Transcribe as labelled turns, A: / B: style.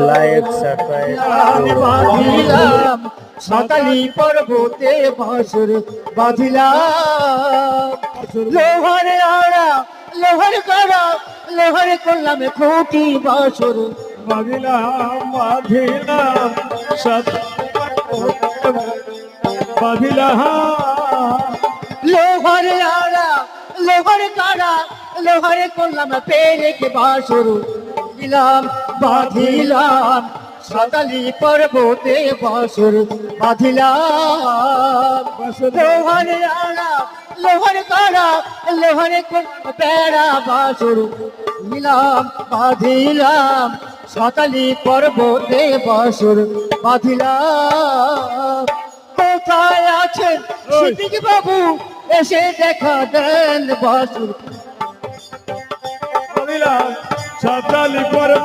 A: like subscribe
B: বাঁধিলাম Satali পর্বতে বাঁশুর বাঁধিলাম লোহারে আড়া লোহার করা লোহার করলাম খুঁটি বাঁশুর
A: বাঁধিলাম বাঁধিলাম বাঁধিলাম
B: লোহার আড়া লোহার কাড়া লোহার করলাম পেরেকে বাঁশুর দিলাম বাঁধিলাম সাতালি পর্বতে বাঁশুর বাঁধিলাম লোহার আড়া লোহার কাড়া লোহার পেড়া বাঁশুর দিলাম বাঁধিলাম সাতালি পর্বতে বাঁশুর বাঁধিলাম কোথায় আছেন সিদ্দিক বাবু এসে দেখা দেন বাঁশুর
A: বাঁধিলাম সাতালি পর্ব